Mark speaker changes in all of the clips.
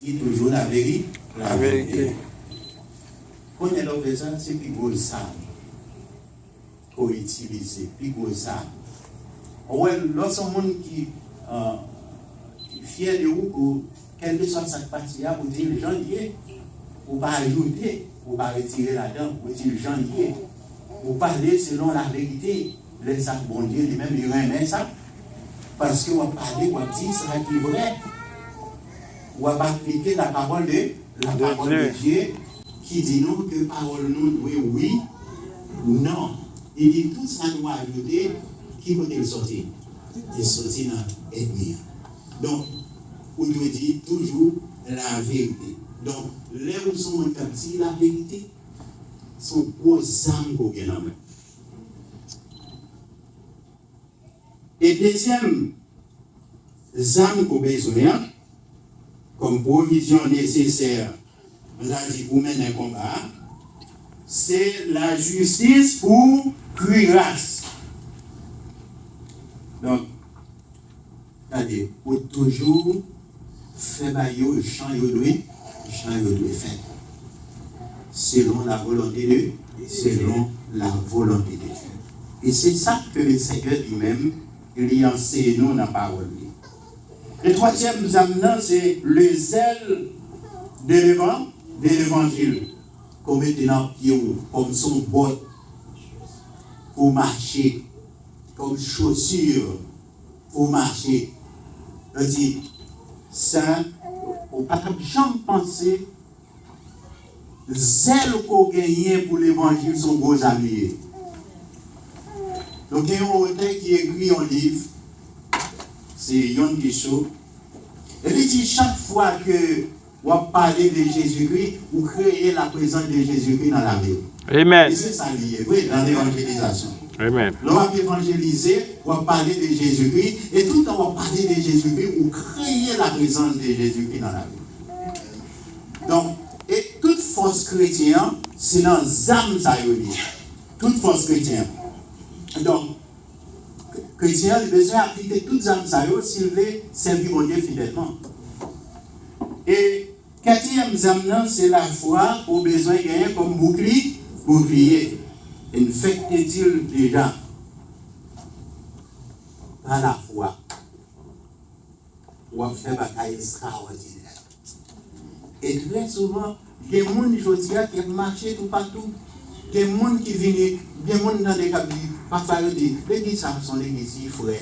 Speaker 1: dit toujours la vérité.
Speaker 2: La vérité.
Speaker 1: Quand on a fait ça, c'est plus gros ça. Qu'on utilise, plus gros ça. Ouais, lorsqu'un monde qui est fier de vous, quelle que soit cette partie-là, vous dites les gens liés, vous ne pas ajouter, vous ne pas retirer là-dedans, vous dites les gens liés, vous parlez selon la vérité, les sacs bon Dieu, lui-même, il remet ça, parce que vous parlez, vous dites, c'est vrai qui est vrai. Vous va appliquer la parole de Dieu qui dit nous que parole nous, oui, non. Il dit tout ça nous a ajouté, qui peut il sortir? Il sortit dans l'ennemi. Donc, vous devez dire toujours la vérité. Donc, les où sont comme si la vérité sont grosses âmes qu'on gagne en main. Et deuxième âme qu'on a besoin, comme provision nécessaire, on a dit pour mener un combat, c'est la justice pour cuirasse. Donc, regardez, pour toujours faire bailler, chant de faire. Selon la volonté de Dieu. Selon la volonté de Dieu. Et c'est ça que le Seigneur lui-même, il enseigne nous dans la parole. Le troisième amenant, c'est le zèle de l'évangile. Comme maintenant, comme son botte pour marcher, comme chaussure pour marcher. On dit, ça, on ne peut jamais penser, zèle qu'on gagne pour l'évangile sont gros amis. Donc, il y a un auteur qui écrit un livre, c'est Yon Guichot. Et il dit, chaque fois que vous parlez de Jésus-Christ, vous créez la présence de Jésus-Christ dans la vie.
Speaker 2: Amen.
Speaker 1: Et c'est ça lié, oui, dans l'évangélisation.
Speaker 2: Amen.
Speaker 1: Lorsque vous évangélisez, vous parlez de Jésus-Christ, et tout le temps vous parlez de Jésus-Christ, vous créez la présence de Jésus-Christ dans la vie. Donc, et toute force chrétienne, c'est dans l'âme ça y est. Toute force chrétienne. Donc, chrétien, il a besoin d'appliquer toutes les âmes ça y est s'il veut servir mon Dieu fidèlement. Et quatrième âme, c'est la foi au besoin de gagner comme bouclier. Une fête est-il déjà par la foi. On fait bataille extraordinaire. Et très souvent, des gens qui marchent tout partout, des gens qui viennent, des gens dans des cabines, parfois ils disent, l'église, ça sont l'église, frère.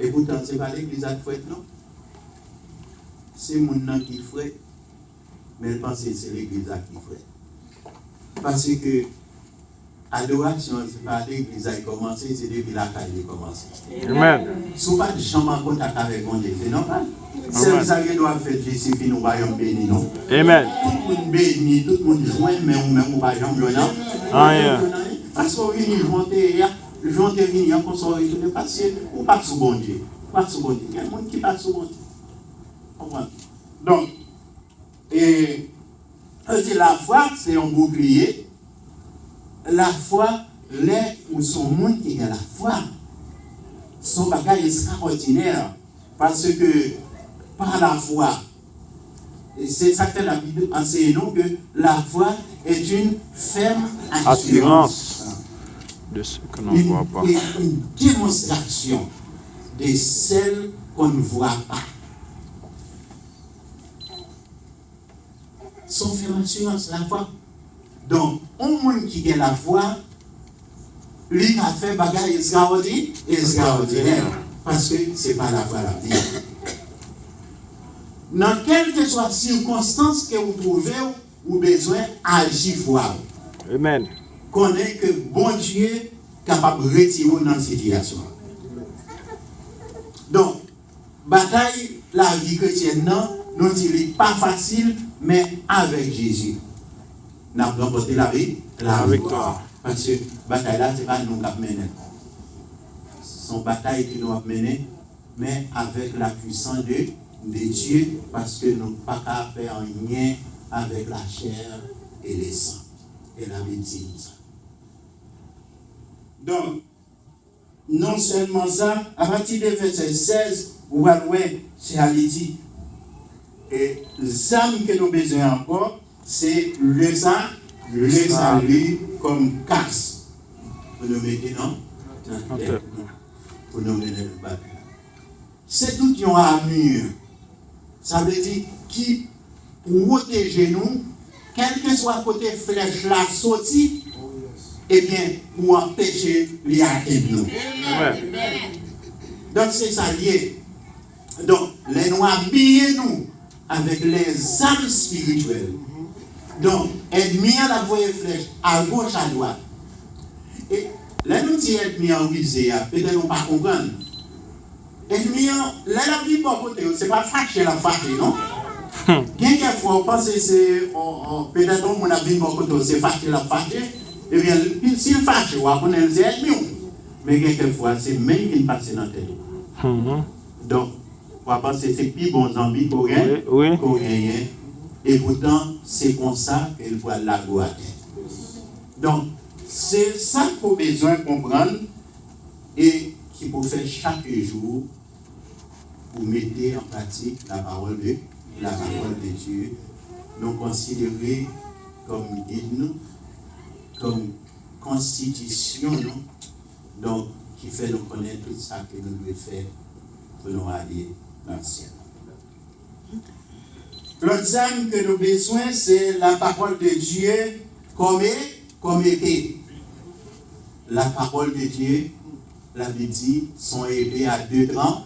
Speaker 1: Et pourtant, ce n'est pas l'église qui fait, non. C'est les gens qui fait, mais je pense que c'est l'église qui fait. Parce que l'adoration, ce n'est pas l'église qui a commencé, c'est depuis la caille qui a commencé.
Speaker 2: Amen.
Speaker 1: Si vous n'avez pas jamais en contact avec mon Dieu, c'est normal. C'est ça que doit faire, c'est si nous voyons béni, non?
Speaker 2: Amen.
Speaker 1: Tout le monde béni, tout le monde joint, mais on ne va jamais béni. Parce qu'on vient jointer venir en consoler tout le passé, ou pas sous bon Dieu. Pas sous bon Dieu. Il y a des gens qui passent sous bon Dieu. Donc, et la foi, c'est un bouclier. La foi, les ou son monde qui a la foi, son bagage extraordinaire. Parce que par la foi, c'est ça que la Bible enseigne nous, que la foi est une ferme assurance
Speaker 2: de ce que l'on ne voit pas.
Speaker 1: Une démonstration de celle qu'on ne voit pas. Son ferme assurance, la foi. Donc, un monde qui a la foi, lui a fait bagaille extraordinaire. Parce que ce n'est pas la foi la vie. Dans quelle que soit circonstance que vous trouvez, vous avez besoin d'agir foi.
Speaker 2: Amen.
Speaker 1: Connaît que bon Dieu est capable de retirer dans la situation. Donc, bataille, la vie chrétienne, non, nous disons pas facile, mais avec Jésus. Nous avons remporté la victoire. Parce que la bataille là, ce n'est pas nous qui avons mené. C'est une bataille que nous avons menée, mais avec la puissance de Dieu, parce que nous n'avons pas qu'à faire rien avec la chair et le sang. Et la médecine. Donc, non seulement ça, à partir des versets 16 Ou ouais, c'est Haïti. Et l'âme que nous avons besoin encore, c'est le salut comme casse. Pour nous mettre dans la tête. Pour nous mener le bataille. C'est tout une armure. Ça veut dire qui protège nous, quel que soit le côté flèche la sortie, eh bien, pour empêcher les atteindre nous. Donc c'est ça lié. Donc, les nous habillons nous avec les armes spirituelles. Donc, ennemi à la voie flèche, à gauche, à droite. Et là, nous disons ennemi en rusé, peut-être nous pas comprendre. Ennemi, là, la vie pour côté, c'est pas fâché, la fâché, non? Quelquefois, on pense que c'est peut-être on a vu pour côté, c'est fâché, la fâché. Eh bien, s'il fâche, on va connaître les ennemis. Mais quelquefois, c'est même qui passe dans la tête. Donc, on va penser que c'est plus bon zombie qu'on gagne. Et pourtant, c'est comme ça qu'elle voit la gloire. Donc, c'est ça qu'on a besoin de comprendre et qu'il faut faire chaque jour pour mettre en pratique la parole de Dieu, nous considérer comme guide, comme constitution, donc qui fait nous connaître tout ça que nous devons faire pour nous aller dans le ciel. L'autre âme que nous avons besoin, c'est la parole de Dieu comme épée. La parole de Dieu, la Bible dit, sont épées à deux tranchants.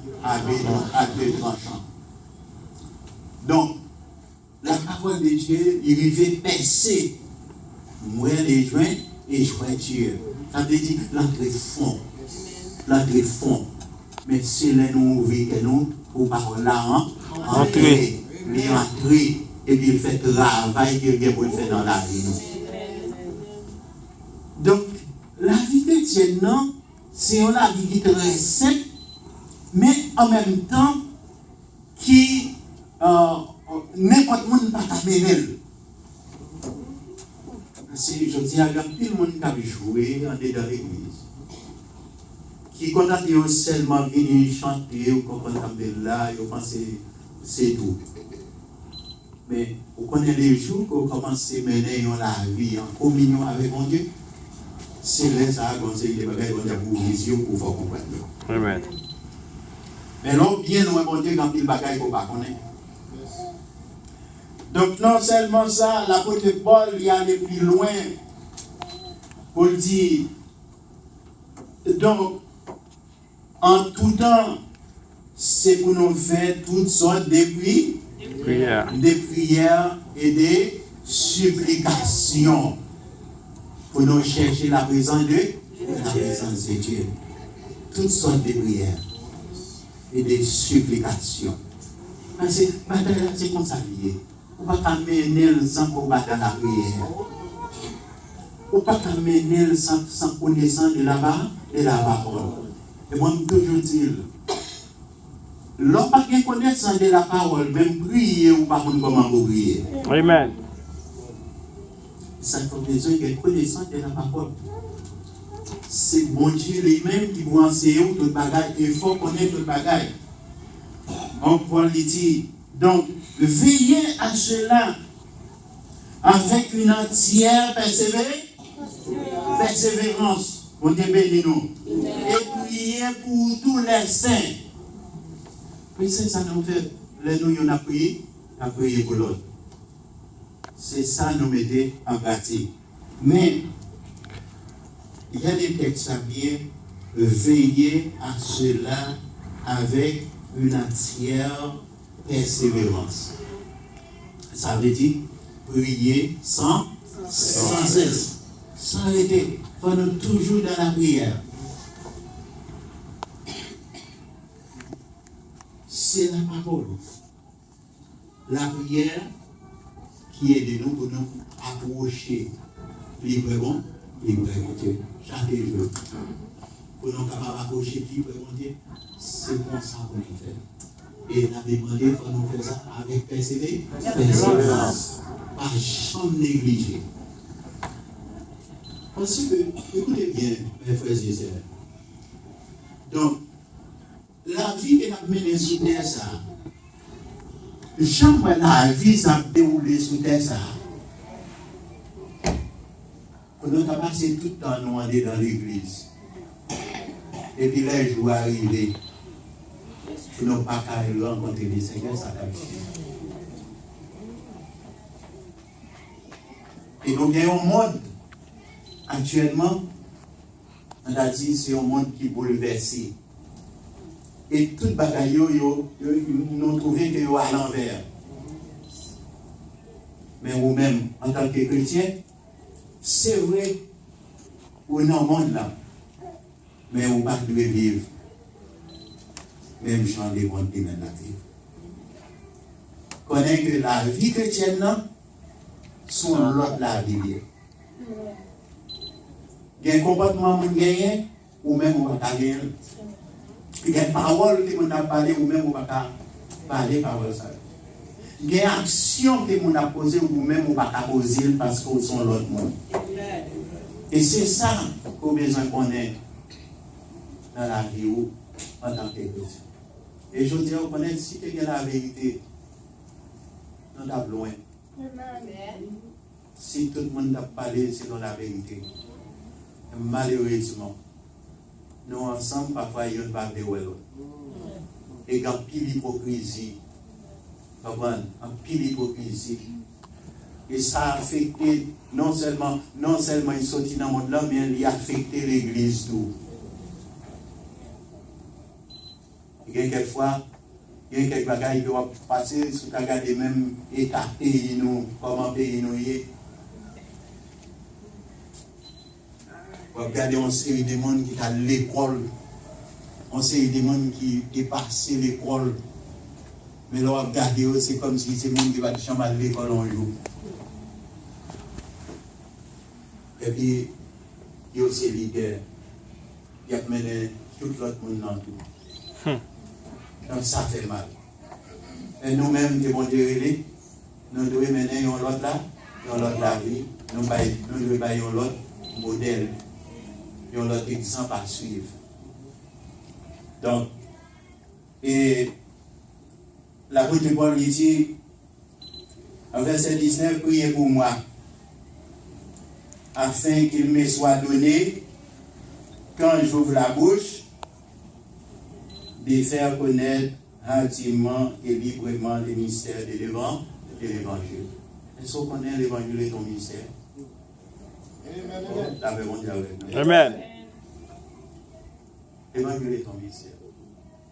Speaker 1: Donc, la parole de Dieu, il devait percer, mourir les joints et joindre Dieu. Ça veut dire l'entrée fond. Mais c'est là nous ouvrir que nous, pour parole là, entrer. Mais entrer, et puis il fait travail qu'il y a pour le faire dans la vie. Donc, la vie chrétienne, non, c'est une vie qui est très simple, mais en même temps, qui n'importe qui ne peut pas mener. Je dis à tout le monde qui a joué en dedans de l'église, qui quand seulement venir chanter ou comprendre là, ils pensent que c'est tout. Mais vous connaissez les jours que vous commencez à mener la vie en communion avec mon Dieu. C'est là ça a conseillé des bagages pour vision pour faire comprendre.
Speaker 2: Amen.
Speaker 1: Mais là, bien loin, mon Dieu, quand il bagaille qu'on ne connaît. Donc, non seulement ça, l'apôtre Paul il allait plus loin pour dire donc, en tout temps, c'est pour nous faire toutes sortes de prières et des supplications pour nous chercher la présence de Dieu. Toutes sortes de prières et des supplications. Parce que c'est comme ça lié. On ne peut pas mener sans combattre la prière. On ne peut pas mener sans connaissance de la parole. Et moi, je toujours dire, l'homme n'a pas connaissance de la parole, même prier ou pas comment vous prier.
Speaker 2: Amen.
Speaker 1: Ça fait besoin de connaissance de la parole. C'est bon Dieu lui-même qui vous enseigne tout le bagage. Il faut connaître tout le bagage. On peut lui dire, donc, veillez à cela avec une entière persévérance. On te bénit nous. Et priez pour tous les saints. Mais c'est ça nous fait. Les nous, on a prié pour l'autre. C'est ça nous mettons en pratique. Mais, il y a des textes à bien, veillez à cela avec une entière persévérance. Ça veut dire prier sans cesse, sans arrêter. Il faut nous toujours dans la prière. C'est la parole. La prière qui aide nous pour nous approcher librement Dieu. Chaque jour. Pour nous capables d'approcher librement Dieu, c'est comme ça qu'on le fait. Et la demandé, il faut nous faire ça avec persévérance. Pas jamais négliger. Parce que, écoutez bien, mes frères et sœurs. Donc, la la vie que nous menée sous terre, ça. Jamais la vie ça déroulé sous terre, ça. Nous avons passé tout le temps nous aller dans l'église. Et puis les jours arrivés, nous n'avons pas qu'à rencontrer les Seigneurs, ça a difficile. Et nous avons un monde, actuellement, on a dit c'est un monde qui est bouleversé. Et toute bagaille, nous trouvons que c'est à l'envers. Mais vous-même, en tant que chrétien, c'est vrai, vous êtes dans le monde là, mais vous ne pouvez pas vivre. Même champ des mondes qui mènent la vie. Connaissez que la vie chrétienne, sont l'autre la vie. Il y a un comportement que vous gagnez, ou même vous ne pouvez pas gagner. Il y a une parole que vous avez parlé, ou même vous ne pouvez pas parler parole ça. Il y a une action que vous avez posée, ou même vous ne pouvez pas poser parce que vous sont l'autre monde. Et c'est ça qu'on a besoin de connaître dans la vie en tant que chrétien. Et je dis, vous connaissez, si tu as la vérité, nous sommes loin. Si tout le monde a parlé selon la vérité, malheureusement, nous ensemble, parfois, il y a une part de l'autre. Et il y a une pile d'hypocrisie. Un pile d'hypocrisie. Et ça a affecté, non seulement il sortit dans le monde là, mais il a affecté l'église tout. Il y a quelquefois, il y a quelques bagages qui doivent passer sur le regard des mêmes états pays, nous, comment pays nous y est. Vous regardez une série de monde qui est à l'école, une série de monde qui est passé l'école. Mais là, vous regardez, c'est comme si c'est le monde qui va chambre à l'école un jour. Et puis, il y a aussi leader. Il y a mené tout l'autre monde dans tout. Donc ça fait mal. Et nous-mêmes, qui vont dire, nous devons mener l'autre là, l'autre la vie, nous devons faire l'autre modèle, l'autre exemple à suivre. Donc, et l'apôtre Paul dit, en verset 19, priez pour moi, afin qu'il me soit donné, quand j'ouvre la bouche, de faire connaître intimement et librement les mystères de l'évangile. Est-ce qu'on connaît l'évangile et ton mystère?
Speaker 2: Amen.
Speaker 1: L'évangile est ton mystère.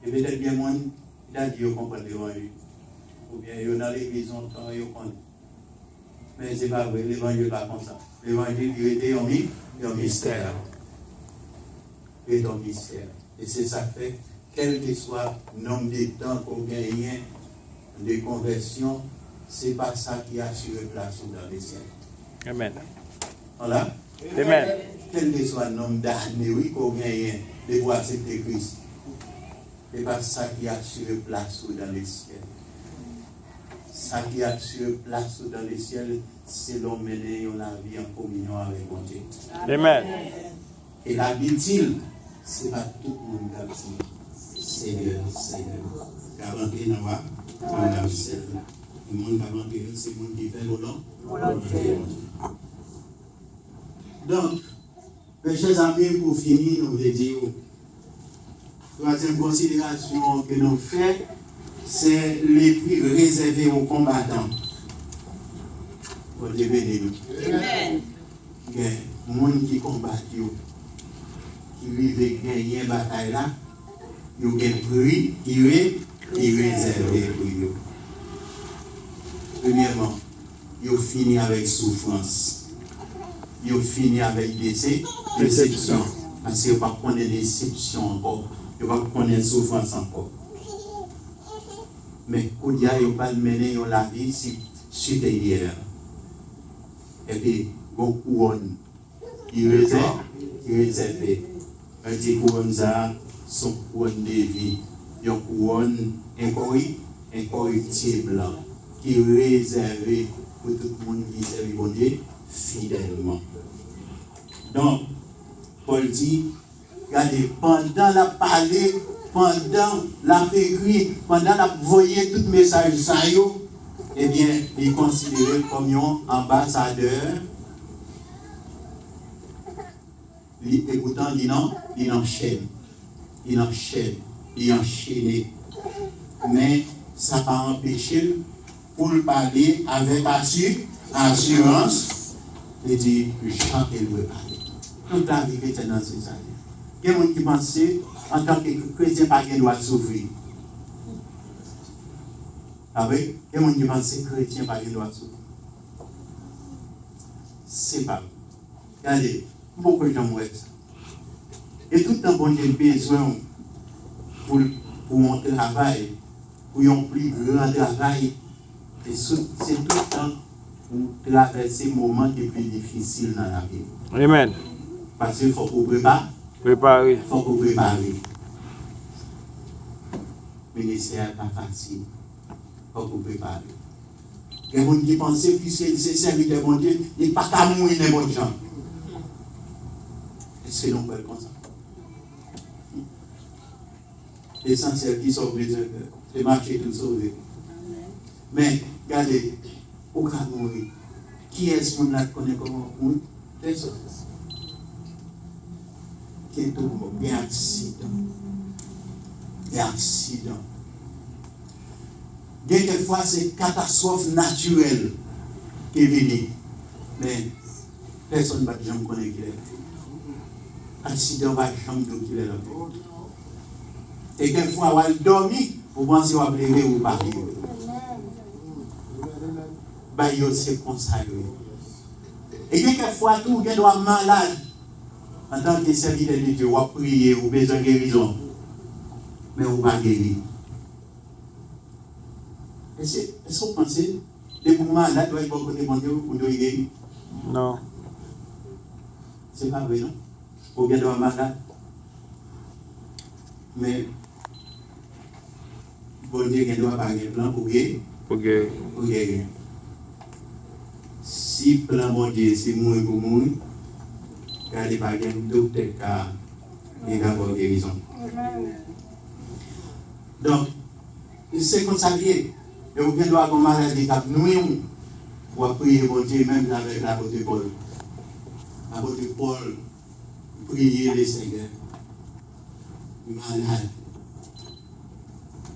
Speaker 1: Et peut-être bien moins, il a dit qu'on comprend l'évangile. Ou bien il y a dans l'église, on comprend. Mais ce n'est pas vrai, l'évangile n'est pas comme ça. L'évangile, il était un mystère. Il est un mystère. Et c'est ça que fait, quel que soit le nombre de temps qu'on gagne de conversion, ce n'est pas ça qui assure place dans les ciels.
Speaker 2: Amen.
Speaker 1: Voilà.
Speaker 2: Amen.
Speaker 1: Quel que soit le nombre d'années qu'on gagne de voir accepter Christ, ce n'est pas ça qui assure place dans les ciels. Ça qui assure place dans les ciels, c'est l'homme mener la vie en communion avec mon Dieu.
Speaker 2: Amen.
Speaker 1: Et la Bible, ce n'est pas tout le monde qui a dit Seigneur, Seigneur. Garantie dans la ciel. Le monde garantie, c'est le monde qui fait volonté. Donc, mes chers amis, pour finir, nous voulons dire, troisième considération que nous faisons, c'est les prix réservés aux combattants. Pour les bénir. Amen. Il y a des gens qui combattent, qui vivent gagner une bataille là, il y a des prix qui sont réservés pour eux. Premièrement, ils finissent avec souffrance. Ils finissent avec déception. Parce qu'ils ne connaissent pas de déception encore. Ils ne connaissent pas de souffrance encore. Mais quand ils n'ont pas mené la vie supérieure. Et puis, beaucoup couronne, ils réservent. Un petit couronne, ça, sont couronne de vie. Ils ont couronne incorruptible, qui est réservé pour tout le monde qui servent bon Dieu fidèlement. Donc, Paul dit, regardez, pendant la parler pendant la écrit, pendant la voyé tout message ça yo, eh bien, il est considéré comme un ambassadeur. Et pourtant, il enchaîne. Il enchaîne. Il enchaîne. Mais ça n'a pas empêché pour le parler avec assurance et dire, Jean, il veut parler. Toute la vie chrétienne dans ces années. Il y a des gens qui pensent, en tant que chrétien, pas qu'il doit souffrir. Ah oui? Il y a des gens qui pensent que chrétien, pas qu'il doit souffrir. C'est pas vrai. Regardez, beaucoup de gens vont être ça. Et tout le temps, bon Dieu a besoin pour un travail, pour un plus grand travail. Et c'est tout le temps pour traverser les moments les plus difficiles dans la vie.
Speaker 2: Amen.
Speaker 1: Parce qu'il faut qu'on prépare.
Speaker 2: Préparer.
Speaker 1: Il faut qu'on prépare. Le ministère n'est pas facile. Il faut qu'on prépare. Il y a des gens qui pensent que puisque c'est serviteur de mon Dieu, il n'est pas qu'à mourir n'importe gens. Est-ce que l'on peut être comme ça? L'essentiel qui sauve les œuvres, c'est marcher tout sauvé. Mais, regardez, au cas où mourir, qui est-ce qu'on connaît comment mourir? Personne. Qui est tout le monde? Des accidents. Des accidents. Quelquefois, c'est catastrophe naturelle qui vient. Mais, personne ne va jamais connaître qui est. Accident va jamais dire qui est là. Et quelquefois, on va dormir, vous pensez qu'on va lever ou pas. C'est comme ça. Et quelquefois, tout le monde doit malade. En tant que serviteur de Dieu, on va prier, ou besoin de guérison. Mais on va guérir. Est-ce que vous pensez que les malades doivent être côté de Dieu pour guérir?
Speaker 2: Non.
Speaker 1: C'est pas vrai, non? Ou bien doit malade. Mais bon Dieu ne doit pas avoir un plan pour guérir. Pour guérir. Si le plan bon Dieu c'est mourir pour mourir, il n'y a pas un docteur qui a une guérison. Donc, c'est comme ça lié. Et vous bien doit avoir maladie qui nous pour prier bon Dieu même avec l'apôtre Paul. L'apôtre Paul prier le Seigneur. Malade.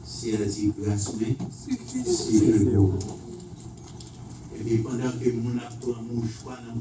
Speaker 1: Si elle dit grâce, mais c'est le. Et puis pendant que mon apôtre mouche